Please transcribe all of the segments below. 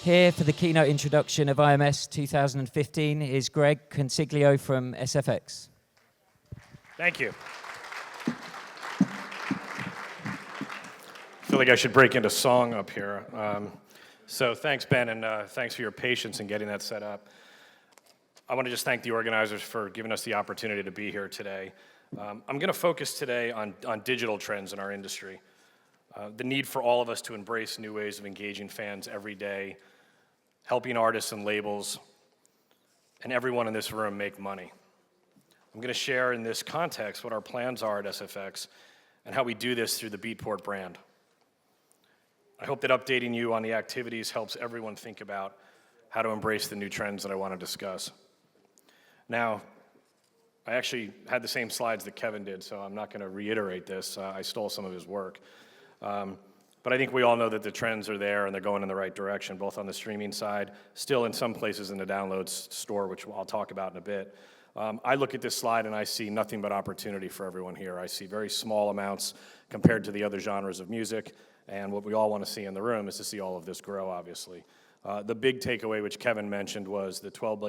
Here for the keynote introduction of IMS 2015 is Greg Consiglio from SFX. Thank you. I feel like I should break into song up here. So thanks, Ben, and thanks for your patience in getting that set up. I want to just thank the organizers for giving us the opportunity to be here today. I'm going to focus today on digital trends in our industry. The need for all of us to embrace new ways of engaging fans every day, helping artists and labels, and everyone in this room make money. I'm going to share in this context what our plans are at SFX and how we do this through the Beatport brand. I hope that updating you on the activities helps everyone think about how to embrace the new trends that I want to discuss. Now, I actually had the same slides that Kevin did, so I'm not going to reiterate this. I stole some of his work. But I think we all know that the trends are there and they're going in the right direction, both on the streaming side, still in some places in the downloads store, which I'll talk about in a bit. I look at this slide and I see nothing but opportunity for everyone here. I see very small amounts compared to the other genres of music, and what we all want to see in the room is to see all of this grow, obviously. The big takeaway, which Kevin mentioned, was the $12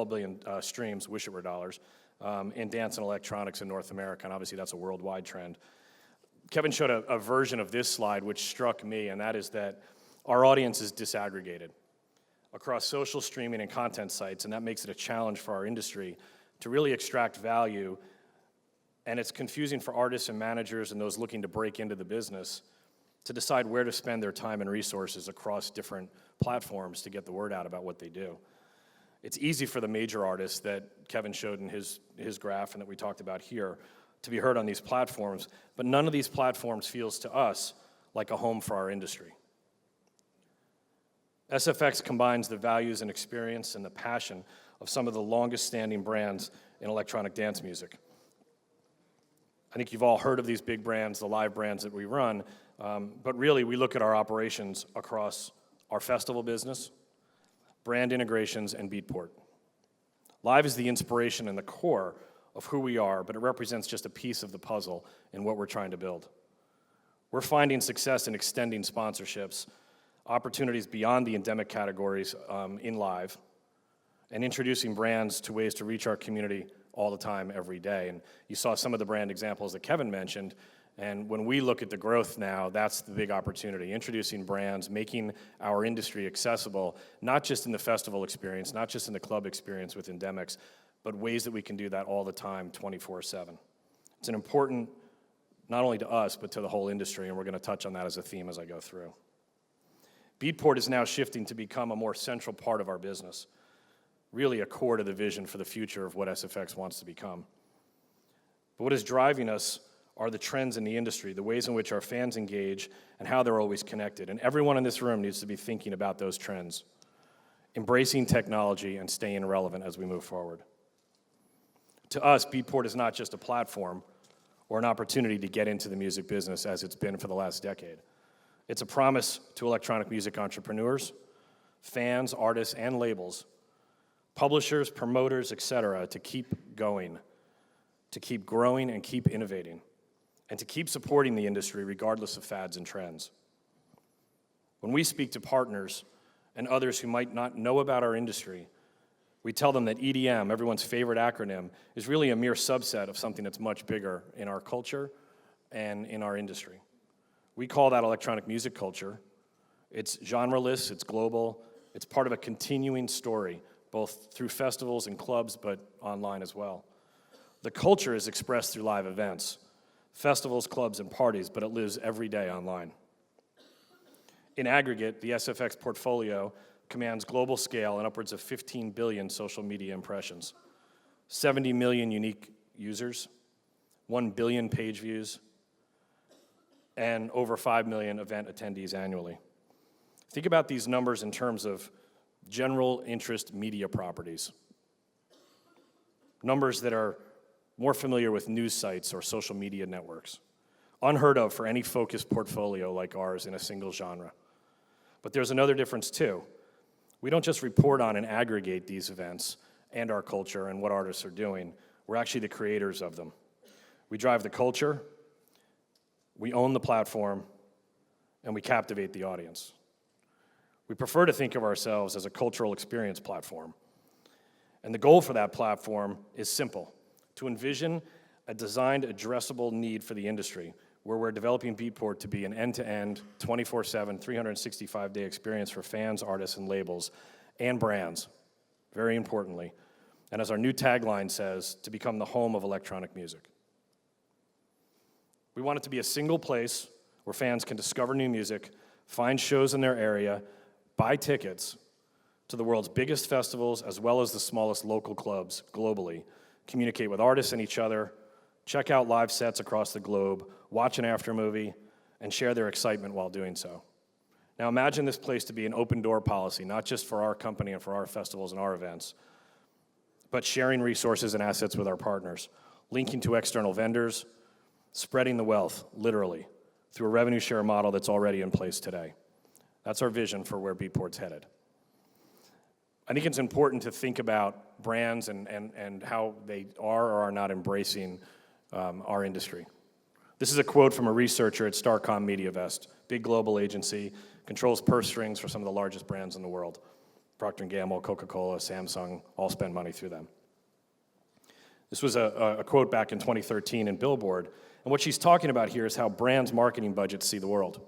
billion streams, wish it were dollars, in dance and electronics in North America, and obviously that's a worldwide trend. Kevin showed a version of this slide which struck me, and that is that our audience is disaggregated across social streaming and content sites, and that makes it a challenge for our industry to really extract value, and it's confusing for artists and managers and those looking to break into the business to decide where to spend their time and resources across different platforms to get the word out about what they do. It's easy for the major artists that Kevin showed in his graph and that we talked about here to be heard on these platforms, but none of these platforms feels to us like a home for our industry. SFX combines the values and experience and the passion of some of the longest standing brands in electronic dance music. I think you've all heard of these big brands, the live brands that we run, but really we look at our operations across our festival business, brand integrations, and Beatport. Live is the inspiration and the core of who we are, but it represents just a piece of the puzzle in what we're trying to build. We're finding success in extending sponsorships, opportunities beyond the endemic categories in live, and introducing brands to ways to reach our community all the time, every day. And you saw some of the brand examples that Kevin mentioned, and when we look at the growth now, that's the big opportunity, introducing brands, making our industry accessible, not just in the festival experience, not just in the club experience with endemics, but ways that we can do that all the time, 24/7. It's an important, not only to us, but to the whole industry, and we're going to touch on that as a theme as I go through. Beatport is now shifting to become a more central part of our business, really a core to the vision for the future of what SFX wants to become. But what is driving us are the trends in the industry, the ways in which our fans engage, and how they're always connected. And everyone in this room needs to be thinking about those trends, embracing technology and staying relevant as we move forward. To us, Beatport is not just a platform or an opportunity to get into the music business as it's been for the last decade. It's a promise to electronic music entrepreneurs, fans, artists, and labels, publishers, promoters, etc., to keep going, to keep growing and keep innovating, and to keep supporting the industry regardless of fads and trends. When we speak to partners and others who might not know about our industry, we tell them that EDM, everyone's favorite acronym, is really a mere subset of something that's much bigger in our culture and in our industry. We call that electronic music culture. It's genreless, it's global, it's part of a continuing story, both through festivals and clubs, but online as well. The culture is expressed through live events, festivals, clubs, and parties, but it lives every day online. In aggregate, the SFX portfolio commands global scale and upwards of 15 billion social media impressions, 70 million unique users, 1 billion page views, and over 5 million event attendees annually. Think about these numbers in terms of general interest media properties, numbers that are more familiar with news sites or social media networks, unheard of for any focused portfolio like ours in a single genre. But there's another difference too. We don't just report on and aggregate these events and our culture and what artists are doing. We're actually the creators of them. We drive the culture, we own the platform, and we captivate the audience. We prefer to think of ourselves as a cultural experience platform. And the goal for that platform is simple: to envision a designed, addressable need for the industry, where we're developing Beatport to be an end-to-end, 24/7, 365-day experience for fans, artists, and labels, and brands, very importantly. And as our new tagline says, to become the home of electronic music. We want it to be a single place where fans can discover new music, find shows in their area, buy tickets to the world's biggest festivals as well as the smallest local clubs globally, communicate with artists and each other, check out live sets across the globe, watch an aftermovie, and share their excitement while doing so. Now imagine this place to be an open door policy, not just for our company and for our festivals and our events, but sharing resources and assets with our partners, linking to external vendors, spreading the wealth, literally, through a revenue share model that's already in place today. That's our vision for where Beatport's headed. I think it's important to think about brands and how they are or are not embracing our industry. This is a quote from a researcher at Starcom MediaVest, big global agency, controls purse strings for some of the largest brands in the world. Procter & Gamble, Coca-Cola, Samsung, all spend money through them. This was a quote back in 2013 in Billboard, and what she's talking about here is how brands' marketing budgets see the world.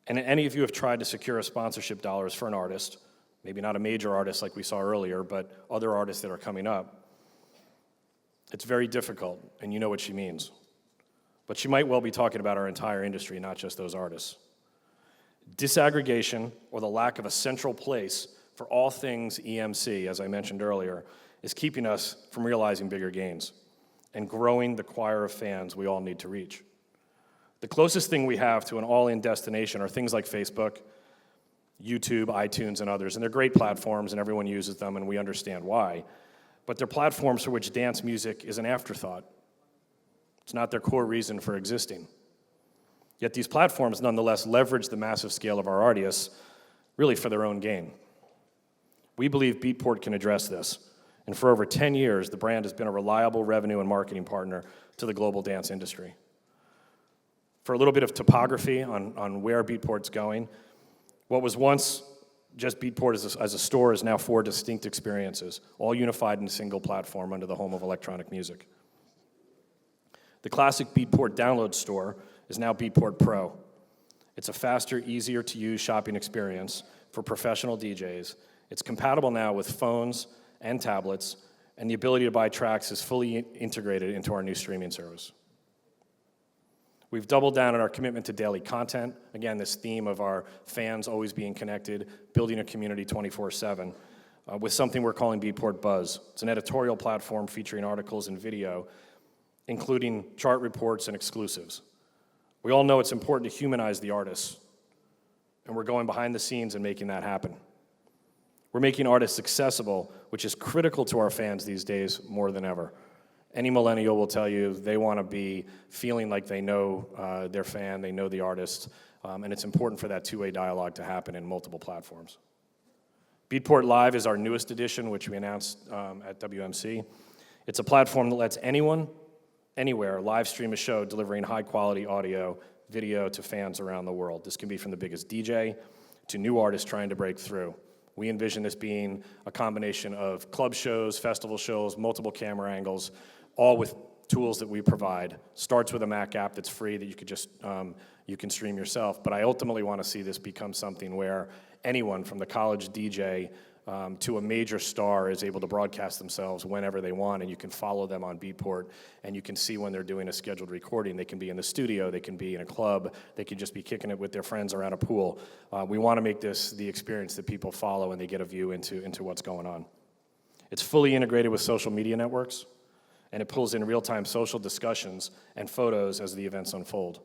And any of you have tried to secure a sponsorship dollars for an artist, maybe not a major artist like we saw earlier, but other artists that are coming up, it's very difficult, and you know what she means. But she might well be talking about our entire industry, not just those artists. Disaggregation, or the lack of a central place for all things EMC, as I mentioned earlier, is keeping us from realizing bigger gains and growing the choir of fans we all need to reach. The closest thing we have to an all-in destination are things like Facebook, YouTube, iTunes, and others, and they're great platforms and everyone uses them and we understand why, but they're platforms for which dance music is an afterthought. It's not their core reason for existing. Yet these platforms nonetheless leverage the massive scale of our artists really for their own gain. We believe Beatport can address this, and for over 10 years, the brand has been a reliable revenue and marketing partner to the global dance industry. For a little bit of topography on where Beatport's going, what was once just Beatport as a store is now 4 distinct experiences, all unified in a single platform under the home of electronic music. The classic Beatport download store is now Beatport Pro. It's a faster, easier to use shopping experience for professional DJs. It's compatible now with phones and tablets, and the ability to buy tracks is fully integrated into our new streaming service. We've doubled down on our commitment to daily content. Again, this theme of our fans always being connected, building a community 24/7, with something we're calling Beatport Buzz. It's an editorial platform featuring articles and video, including chart reports and exclusives. We all know it's important to humanize the artists, and we're going behind the scenes and making that happen. We're making artists accessible, which is critical to our fans these days more than ever. Any millennial will tell you they want to be feeling like they know their fan, they know the artist, and it's important for that two-way dialogue to happen in multiple platforms. Beatport Live is our newest edition, which we announced at WMC. It's a platform that lets anyone, anywhere, live stream a show delivering high-quality audio, video to fans around the world. This can be from the biggest DJ to new artists trying to break through. We envision this being a combination of club shows, festival shows, multiple camera angles, all with tools that we provide. Starts with a Mac app that's free that you could just you can stream yourself. But I ultimately want to see this become something where anyone from the college DJ to a major star is able to broadcast themselves whenever they want, and you can follow them on Beatport, and you can see when they're doing a scheduled recording. They can be in the studio, they can be in a club, they can just be kicking it with their friends around a pool. We want to make this the experience that people follow and they get a view into what's going on. It's fully integrated with social media networks, and it pulls in real-time social discussions and photos as the events unfold.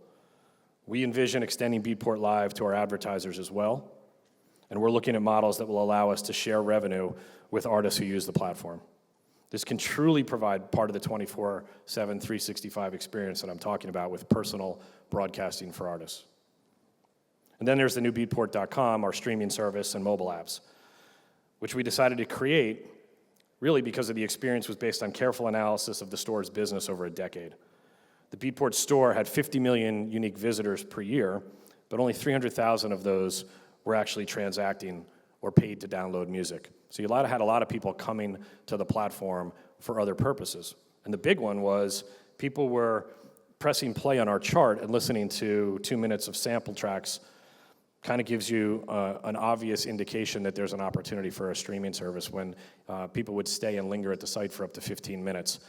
We envision extending Beatport Live to our advertisers as well, and we're looking at models that will allow us to share revenue with artists who use the platform. This can truly provide part of the 24/7, 365 experience that I'm talking about with personal broadcasting for artists. And then there's the new Beatport.com, our streaming service and mobile apps, which we decided to create really because of the experience was based on careful analysis of the store's business over a decade. The Beatport store had 50 million unique visitors per year, but only 300,000 of those were actually transacting or paid to download music. So you had a lot of people coming to the platform for other purposes. And the big one was people were pressing play on our chart and listening to 2 minutes of sample tracks. Kind of gives you an obvious indication that there's an opportunity for a streaming service when people would stay and linger at the site for up to 15 minutes.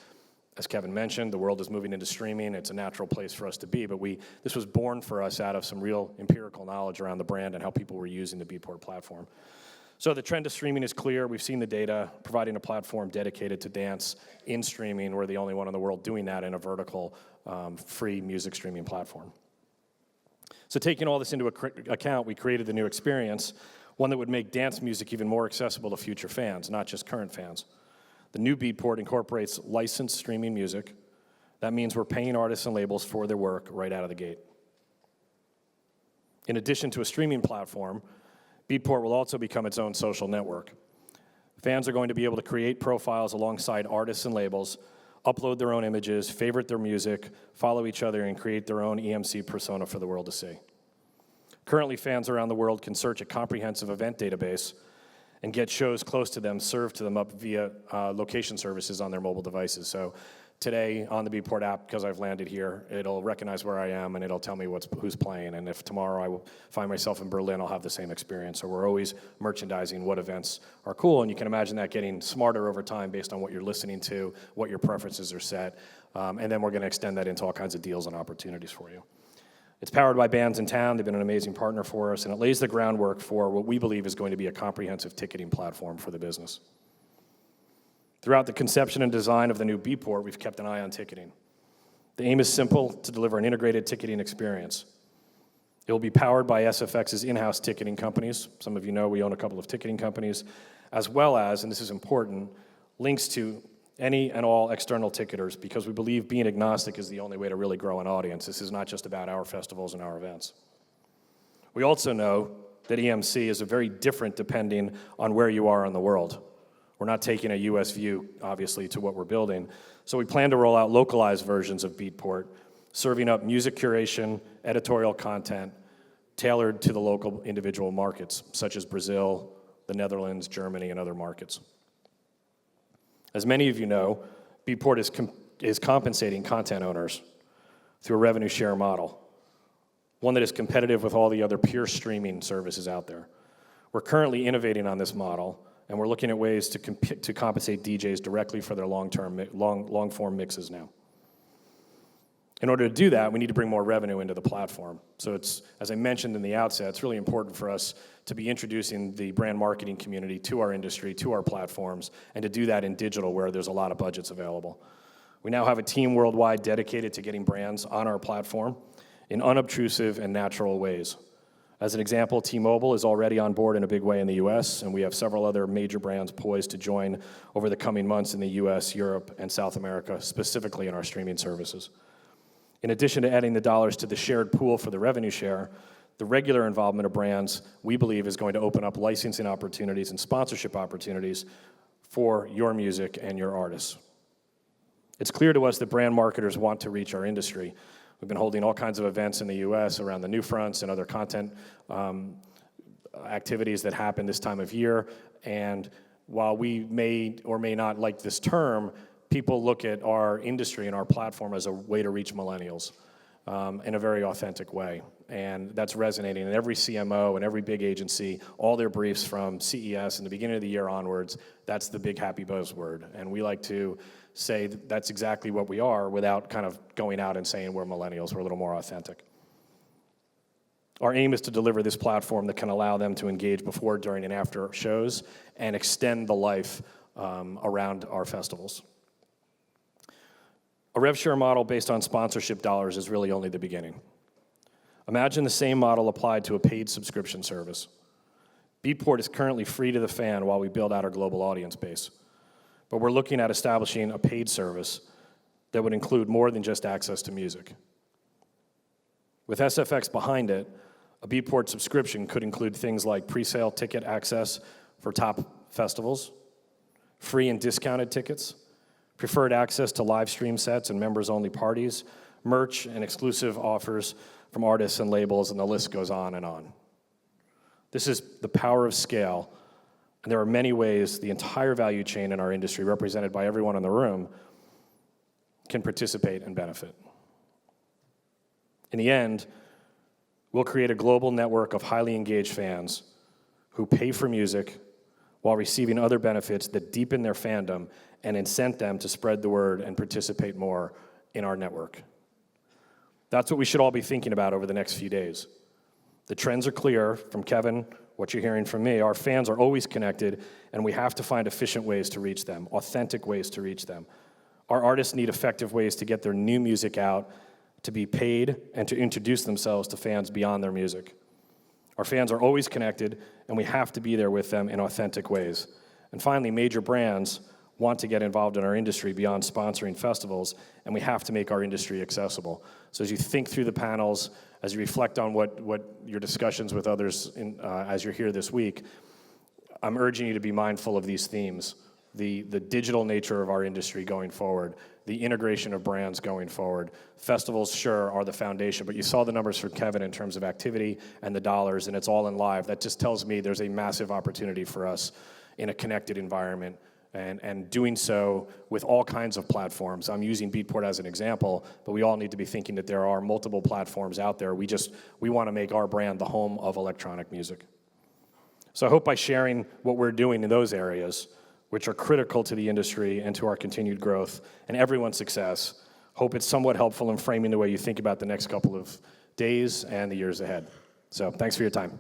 As Kevin mentioned, the world is moving into streaming. It's a natural place for us to be, but this was born for us out of some real empirical knowledge around the brand and how people were using the Beatport platform. So the trend of streaming is clear. We've seen the data, providing a platform dedicated to dance in streaming. We're the only one in the world doing that in a vertical, free music streaming platform. So taking all this into account, we created the new experience, one that would make dance music even more accessible to future fans, not just current fans. The new Beatport incorporates licensed streaming music. That means we're paying artists and labels for their work right out of the gate. In addition to a streaming platform, Beatport will also become its own social network. Fans are going to be able to create profiles alongside artists and labels, upload their own images, favorite their music, follow each other, and create their own EMC persona for the world to see. Currently, fans around the world can search a comprehensive event database and get shows close to them served to them up via location services on their mobile devices. So today on the Beatport app, because I've landed here, it'll recognize where I am and it'll tell me who's playing. And if tomorrow I will find myself in Berlin, I'll have the same experience. So we're always merchandising what events are cool, and you can imagine that getting smarter over time based on what you're listening to, what your preferences are set, and then we're going to extend that into all kinds of deals and opportunities for you. It's powered by Bands in Town. They've been an amazing partner for us, and it lays the groundwork for what we believe is going to be a comprehensive ticketing platform for the business. Throughout the conception and design of the new Beatport, we've kept an eye on ticketing. The aim is simple: to deliver an integrated ticketing experience. It will be powered by SFX's in-house ticketing companies. Some of you know we own a couple of ticketing companies, as well as, and this is important, links to any and all external ticketers, because we believe being agnostic is the only way to really grow an audience. This is not just about our festivals and our events. We also know that EMC is very different depending on where you are in the world. We're not taking a US view, obviously, to what we're building. So we plan to roll out localized versions of Beatport, serving up music curation, editorial content, tailored to the local individual markets, such as Brazil, the Netherlands, Germany, and other markets. As many of you know, Beatport is compensating content owners through a revenue share model, one that is competitive with all the other pure streaming services out there. We're currently innovating on this model, and we're looking at ways to compensate DJs directly for their long-form mixes now. In order to do that, we need to bring more revenue into the platform. So it's, as I mentioned in the outset, it's really important for us to be introducing the brand marketing community to our industry, to our platforms, and to do that in digital where there's a lot of budgets available. We now have a team worldwide dedicated to getting brands on our platform in unobtrusive and natural ways. As an example, T-Mobile is already on board in a big way in the US, and we have several other major brands poised to join over the coming months in the US, Europe, and South America, specifically in our streaming services. In addition to adding the dollars to the shared pool for the revenue share, the regular involvement of brands, we believe, is going to open up licensing opportunities and sponsorship opportunities for your music and your artists. It's clear to us that brand marketers want to reach our industry. We've been holding all kinds of events in the US around the New Fronts and other content activities that happen this time of year. And while we may or may not like this term, people look at our industry and our platform as a way to reach millennials in a very authentic way. And that's resonating. And every CMO and every big agency, all their briefs from CES in the beginning of the year onwards, that's the big happy buzzword. And we like to say that's exactly what we are without kind of going out and saying we're millennials. We're a little more authentic. Our aim is to deliver this platform that can allow them to engage before, during, and after shows and extend the life around our festivals. A rev share model based on sponsorship dollars is really only the beginning. Imagine the same model applied to a paid subscription service. Beatport is currently free to the fan while we build out our global audience base. But we're looking at establishing a paid service that would include more than just access to music. With SFX behind it, a Beatport subscription could include things like pre-sale ticket access for top festivals, free and discounted tickets, preferred access to live stream sets and members-only parties, merch and exclusive offers from artists and labels, and the list goes on and on. This is the power of scale, and there are many ways the entire value chain in our industry, represented by everyone in the room, can participate and benefit. In the end, we'll create a global network of highly engaged fans who pay for music while receiving other benefits that deepen their fandom and incent them to spread the word and participate more in our network. That's what we should all be thinking about over the next few days. The trends are clear from Kevin, what you're hearing from me. Our fans are always connected, and we have to find efficient ways to reach them, authentic ways to reach them. Our artists need effective ways to get their new music out, to be paid, and to introduce themselves to fans beyond their music. Our fans are always connected, and we have to be there with them in authentic ways. And finally, major brands want to get involved in our industry beyond sponsoring festivals, and we have to make our industry accessible. So as you think through the panels, as you reflect on what your discussions with others as you're here this week, I'm urging you to be mindful of these themes. The digital nature of our industry going forward, the integration of brands going forward. Festivals, sure, are the foundation, but you saw the numbers for Kevin in terms of activity and the dollars, and it's all in live. That just tells me there's a massive opportunity for us in a connected environment, and doing so with all kinds of platforms. I'm using Beatport as an example, but we all need to be thinking that there are multiple platforms out there. We want to make our brand the home of electronic music. So I hope by sharing what we're doing in those areas, which are critical to the industry and to our continued growth and everyone's success, hope it's somewhat helpful in framing the way you think about the next couple of days and the years ahead. So thanks for your time.